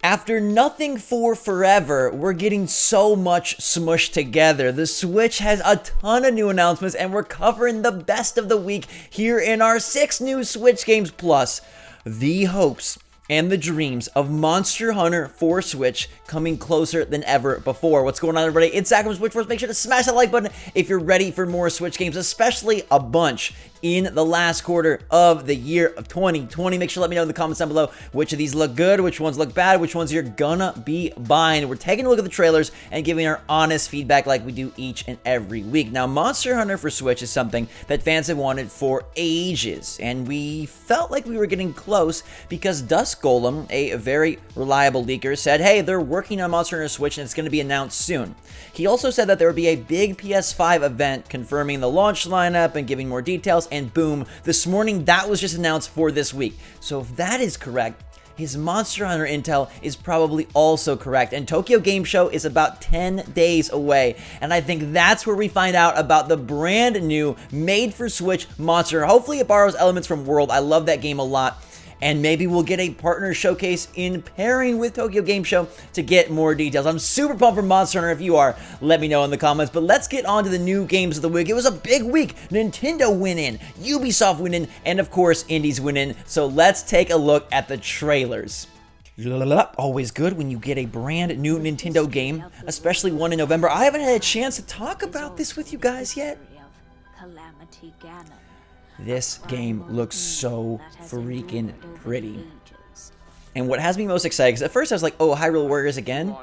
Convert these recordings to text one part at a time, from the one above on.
After nothing for forever, we're getting so much smushed together. The Switch has a ton of new announcements, and we're covering the best of the week here in our 6 new Switch games, plus the hopes and the dreams of Monster Hunter for Switch coming closer than ever before. What's going on, everybody? It's Zach from SwitchForce. Make sure to smash that like button if you're ready for more Switch games, especially a bunch in the last quarter of the year of 2020. Make sure to let me know in the comments down below which of these look good, which ones look bad, which ones you're gonna be buying. We're taking a look at the trailers and giving our honest feedback like we do each and every week. Now, Monster Hunter for Switch is something that fans have wanted for ages, and we felt like we were getting close because Dusk Golem, a very reliable leaker, said, hey, they're working on Monster Hunter Switch and it's going to be announced soon. He also said that there would be a big PS5 event confirming the launch lineup and giving more details, and boom, this morning that was just announced for this week. So if that is correct, his Monster Hunter intel is probably also correct, and Tokyo Game Show is about 10 days away, and I think that's where we find out about the brand new made-for-Switch Monster. Hopefully it borrows elements from World. I love that game a lot. And maybe we'll get a partner showcase in pairing with Tokyo Game Show to get more details. I'm super pumped for Monster Hunter. If you are, let me know in the comments. But let's get on to the new games of the week. It was a big week. Nintendo winning, Ubisoft winning, and of course, Indies winning. So let's take a look at the trailers. Always good when you get a brand new Nintendo game, especially one in November. I haven't had a chance to talk about this with you guys yet. Calamity. This game looks so freaking pretty. And what has me most excited, because at first I was like, oh, Hyrule Warriors again?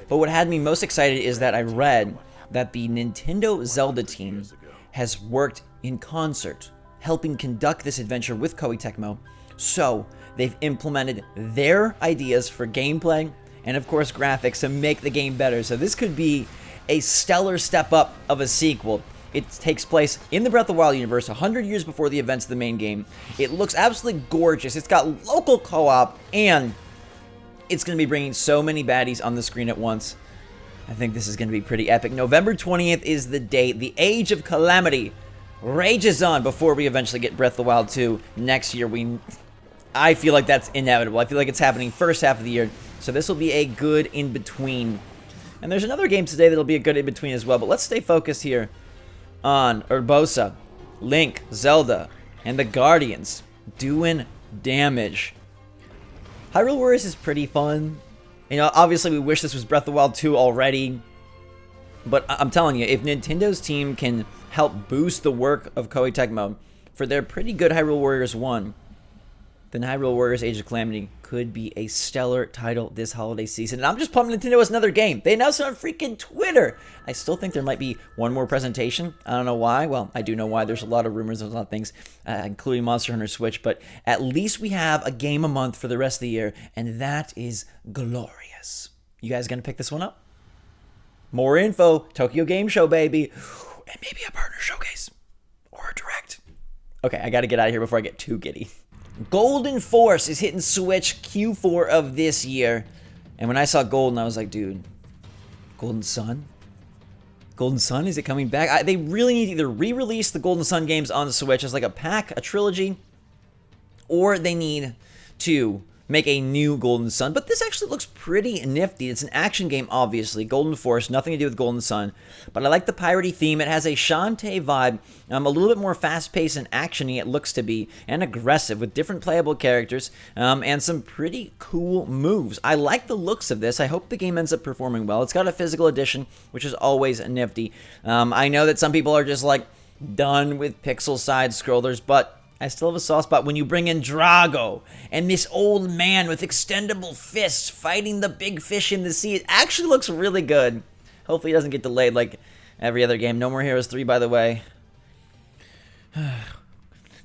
But what had me most excited is that I read that the Nintendo Zelda team has worked in concert, helping conduct this adventure with Koei Tecmo. So they've implemented their ideas for gameplay and, of course, graphics to make the game better. So this could be a stellar step up of a sequel. It takes place in the Breath of the Wild universe 100 years before the events of the main game. It looks absolutely gorgeous. It's got local co-op, and it's going to be bringing so many baddies on the screen at once. I think this is going to be pretty epic. November 20th is the date. The Age of Calamity rages on before we eventually get Breath of the Wild 2 next year. I feel like that's inevitable. I feel like it's happening first half of the year. So this will be a good in-between. And there's another game today that'll be a good in-between as well. But let's stay focused here on Urbosa, Link, Zelda, and the Guardians doing damage. Hyrule Warriors is pretty fun. You know, obviously we wish this was Breath of the Wild 2 already, but I'm telling you, if Nintendo's team can help boost the work of Koei Tecmo for their pretty good Hyrule Warriors 1, then Hyrule Warriors Age of Calamity could be a stellar title this holiday season. And I'm just pumped Nintendo has another game. They announced it on freaking Twitter. I still think there might be one more presentation. I don't know why. Well, I do know why. There's a lot of rumors, there's a lot of things, including Monster Hunter Switch. But at least we have a game a month for the rest of the year, and that is glorious. You guys gonna pick this one up? More info, Tokyo Game Show, baby. And maybe a partner showcase. Or a direct. Okay, I gotta get out of here before I get too giddy. Golden Force is hitting Switch Q4 of this year. And when I saw Golden, I was like, dude, Golden Sun? Golden Sun, is it coming back? They really need to either re-release the Golden Sun games on the Switch as like a pack, a trilogy, or they need to make a new Golden Sun. But this actually looks pretty nifty. It's an action game, obviously. Golden Force, nothing to do with Golden Sun. But I like the piratey theme. It has a Shantae vibe, a little bit more fast-paced and action-y it looks to be, and aggressive with different playable characters, and some pretty cool moves. I like the looks of this. I hope the game ends up performing well. It's got a physical edition, which is always nifty. I know that some people are just like done with pixel side-scrollers, but I still have a soft spot when you bring in Drago and this old man with extendable fists fighting the big fish in the sea. It actually looks really good. Hopefully it doesn't get delayed like every other game. No More Heroes 3, by the way.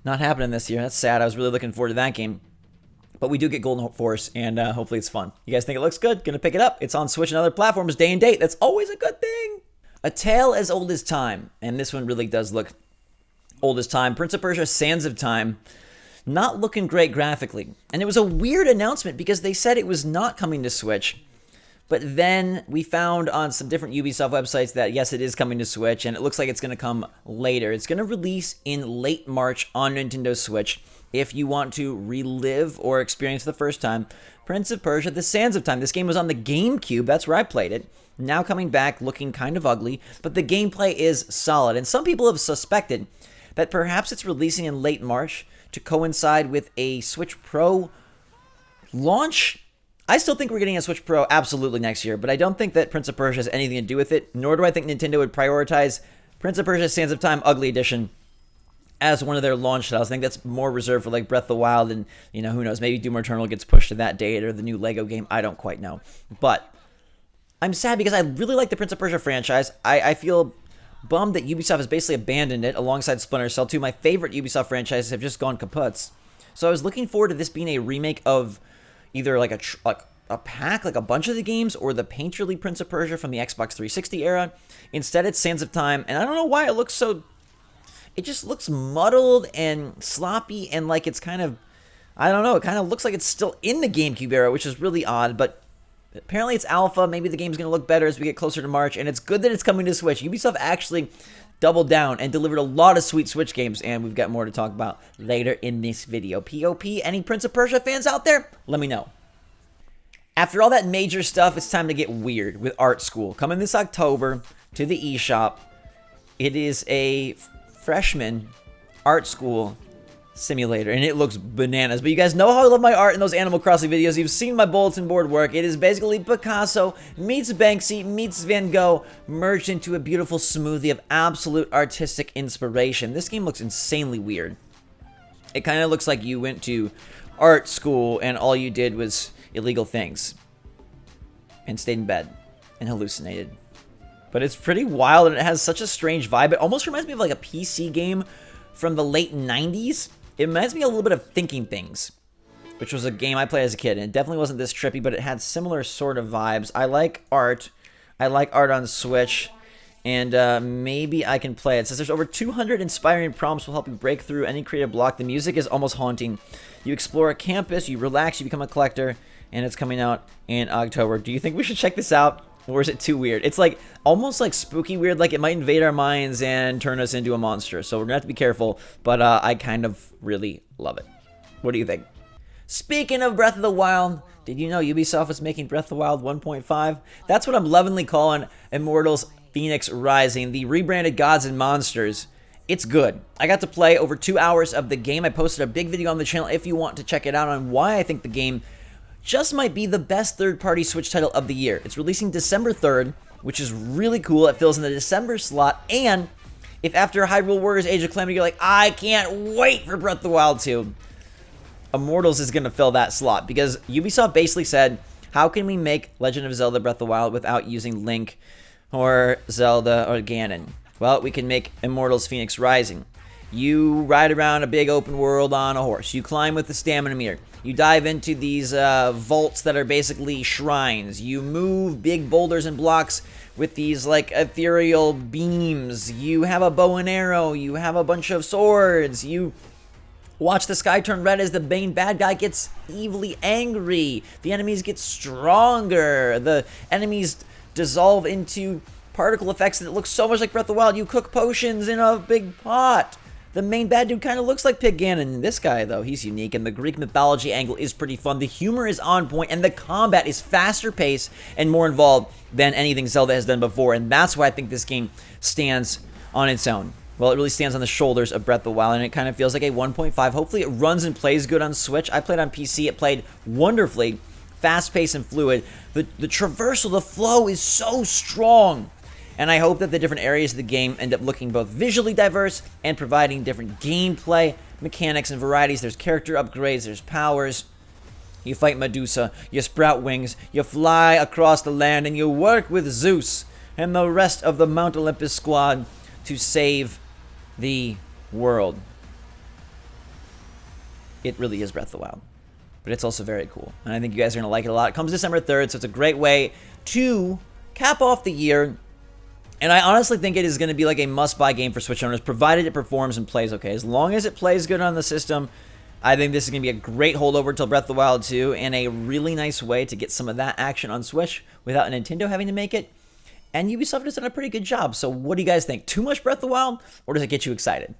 Not happening this year. That's sad. I was really looking forward to that game. But we do get Golden Force, and hopefully it's fun. You guys think it looks good? Gonna pick it up. It's on Switch and other platforms day and date. That's always a good thing. A Tale as Old as Time. And this one really does look old as time. Prince of Persia, Sands of Time. Not looking great graphically. And it was a weird announcement because they said it was not coming to Switch. But then we found on some different Ubisoft websites that, yes, it is coming to Switch, and it looks like it's going to come later. It's going to release in late March on Nintendo Switch if you want to relive or experience the first time Prince of Persia, The Sands of Time. This game was on the GameCube. That's where I played it. Now coming back looking kind of ugly, but the gameplay is solid. And some people have suspected that perhaps it's releasing in late March to coincide with a Switch Pro launch. I still think we're getting a Switch Pro absolutely next year, but I don't think that Prince of Persia has anything to do with it, nor do I think Nintendo would prioritize Prince of Persia Sands of Time Ugly Edition as one of their launch titles. I think that's more reserved for like Breath of the Wild and, you know, who knows, maybe Doom Eternal gets pushed to that date or the new Lego game. I don't quite know. But I'm sad because I really like the Prince of Persia franchise. I feel bummed that Ubisoft has basically abandoned it alongside Splinter Cell. Two of my favorite Ubisoft franchises have just gone kaputs. So I was looking forward to this being a remake of either like a pack, like a bunch of the games, or the painterly Prince of Persia from the Xbox 360 era. Instead, it's Sands of Time, and I don't know why it looks so... It just looks muddled and sloppy, and like it's kind of... I don't know, it kind of looks like it's still in the GameCube era, which is really odd, but apparently it's alpha. Maybe the game's going to look better as we get closer to March, and it's good that it's coming to Switch. Ubisoft actually doubled down and delivered a lot of sweet Switch games, and we've got more to talk about later in this video. POP, any Prince of Persia fans out there? Let me know. After all that major stuff, it's time to get weird with Art School. Coming this October to the eShop, it is a freshman art school simulator, and it looks bananas. But you guys know how I love my art in those Animal Crossing videos. You've seen my bulletin board work. It is basically Picasso meets Banksy meets Van Gogh merged into a beautiful smoothie of absolute artistic inspiration. This game looks insanely weird. It kind of looks like you went to art school and all you did was illegal things and stayed in bed and hallucinated. But it's pretty wild, and it has such a strange vibe. It almost reminds me of like a PC game from the late 90s. It reminds me a little bit of Thinking Things, which was a game I played as a kid, and it definitely wasn't this trippy, but it had similar sort of vibes. I like art. I like art on Switch, and maybe I can play it. It says there's over 200 inspiring prompts will help you break through any creative block. The music is almost haunting. You explore a campus, you relax, you become a collector, and it's coming out in October. Do you think we should check this out? Or is it too weird? It's like almost like spooky weird, like it might invade our minds and turn us into a monster. So we're gonna have to be careful, but I kind of really love it. What do you think? Speaking of Breath of the Wild, did you know Ubisoft is making Breath of the Wild 1.5? That's what I'm lovingly calling Immortals Phoenix Rising, the rebranded Gods and Monsters. It's good. I got to play over 2 hours of the game. I posted a big video on the channel if you want to check it out on why I think the game just might be the best third-party Switch title of the year. It's releasing December 3rd, which is really cool. It fills in the December slot, and if after Hyrule Warriors Age of Calamity you're like, I can't wait for Breath of the Wild 2, Immortals is going to fill that slot, because Ubisoft basically said, how can we make Legend of Zelda Breath of the Wild without using Link or Zelda or Ganon? Well, we can make Immortals Phoenix Rising. You ride around a big open world on a horse. You climb with the stamina meter. You dive into these vaults that are basically shrines. You move big boulders and blocks with these like ethereal beams. You have a bow and arrow. You have a bunch of swords. You watch the sky turn red as the main bad guy gets evilly angry. The enemies get stronger. The enemies dissolve into particle effects that look so much like Breath of the Wild. You cook potions in a big pot. The main bad dude kind of looks like Pig Ganon. This guy, though, he's unique, and the Greek mythology angle is pretty fun. The humor is on point, and the combat is faster paced and more involved than anything Zelda has done before, and that's why I think this game stands on its own. Well, it really stands on the shoulders of Breath of the Wild, and it kind of feels like a 1.5. Hopefully, it runs and plays good on Switch. I played on PC. It played wonderfully, fast-paced and fluid. The traversal, the flow is so strong. And I hope that the different areas of the game end up looking both visually diverse and providing different gameplay mechanics and varieties. There's character upgrades, there's powers. You fight Medusa, you sprout wings, you fly across the land, and you work with Zeus and the rest of the Mount Olympus squad to save the world. It really is Breath of the Wild. But it's also very cool. And I think you guys are going to like it a lot. It comes December 3rd, so it's a great way to cap off the year. And I honestly think it is going to be like a must-buy game for Switch owners, provided it performs and plays okay. As long as it plays good on the system, I think this is going to be a great holdover till Breath of the Wild 2, and a really nice way to get some of that action on Switch without Nintendo having to make it. And Ubisoft has done a pretty good job, so what do you guys think? Too much Breath of the Wild, or does it get you excited?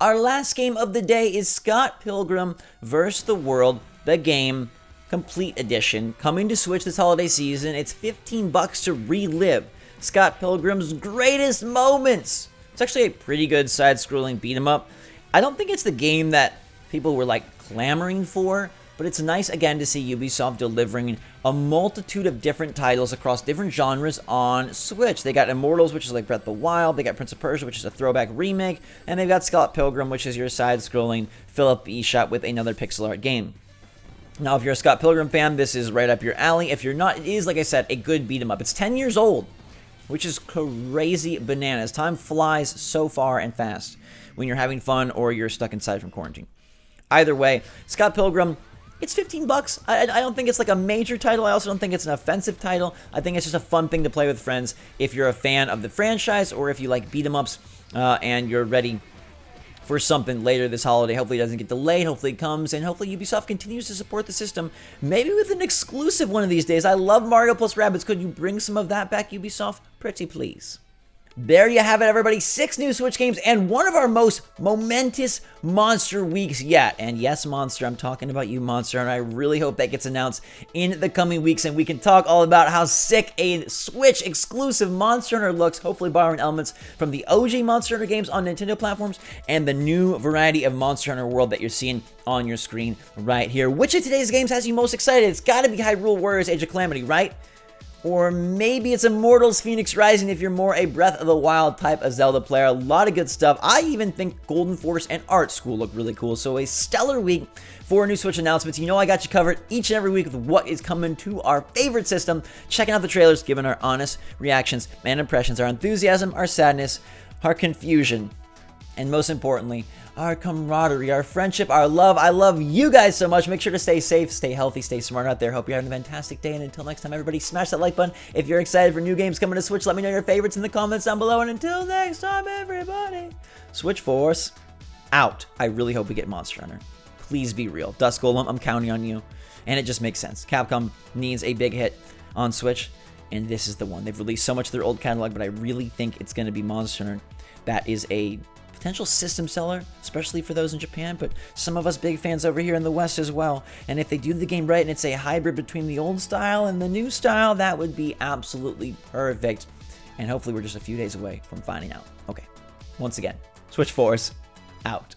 Our last game of the day is Scott Pilgrim vs. the World, the game Complete Edition, coming to Switch this holiday season. It's $15 to relive Scott Pilgrim's greatest moments. It's actually a pretty good side-scrolling beat-em-up. I don't think it's the game that people were like clamoring for, but it's nice again to see Ubisoft delivering a multitude of different titles across different genres on Switch. They got Immortals, which is like Breath of the Wild. They got Prince of Persia, which is a throwback remake. And they've got Scott Pilgrim, which is your side-scrolling fill-up eShop with another pixel art game. Now, if you're a Scott Pilgrim fan, this is right up your alley. If you're not, it is, like I said, a good beat-em-up. It's 10 years old, which is crazy bananas. Time flies so far and fast when you're having fun or you're stuck inside from quarantine. Either way, Scott Pilgrim, it's $15. I don't think it's like a major title. I also don't think it's an offensive title. I think it's just a fun thing to play with friends if you're a fan of the franchise or if you like beat-em-ups and you're ready for something later this holiday. Hopefully it doesn't get delayed. Hopefully it comes, and hopefully Ubisoft continues to support the system. Maybe with an exclusive one of these days. I love Mario plus Rabbids. Could you bring some of that back, Ubisoft? Pretty please. There you have it, everybody. 6 new Switch games and one of our most momentous Monster weeks yet. And yes, Monster, I'm talking about you, Monster, and I really hope that gets announced in the coming weeks and we can talk all about how sick a Switch exclusive Monster Hunter looks, hopefully borrowing elements from the OG Monster Hunter games on Nintendo platforms and the new variety of Monster Hunter world that you're seeing on your screen right here. Which of today's games has you most excited? It's got to be Hyrule Warriors Age of Calamity, right? Or maybe it's Immortals Phoenix Rising if you're more a Breath of the Wild type of Zelda player. A lot of good stuff. I even think Golden Force and Art School look really cool. So a stellar week for new Switch announcements. You know I got you covered each and every week with what is coming to our favorite system. Checking out the trailers, giving our honest reactions and impressions, our enthusiasm, our sadness, our confusion, and most importantly, our camaraderie, our friendship, our love. I love you guys so much. Make sure to stay safe, stay healthy, stay smart out there. Hope you're having a fantastic day. And until next time, everybody, smash that like button. If you're excited for new games coming to Switch, let me know your favorites in the comments down below. And until next time, everybody, SwitchForce out. I really hope we get Monster Hunter. Please be real. Dust Golem, I'm counting on you. And it just makes sense. Capcom needs a big hit on Switch, and this is the one. They've released so much of their old catalog, but I really think it's going to be Monster Hunter. That is a potential system seller, especially for those in Japan, but some of us big fans over here in the West as well. And if they do the game right and it's a hybrid between the old style and the new style, that would be absolutely perfect. And hopefully we're just a few days away from finding out. Okay, once again, SwitchForce out.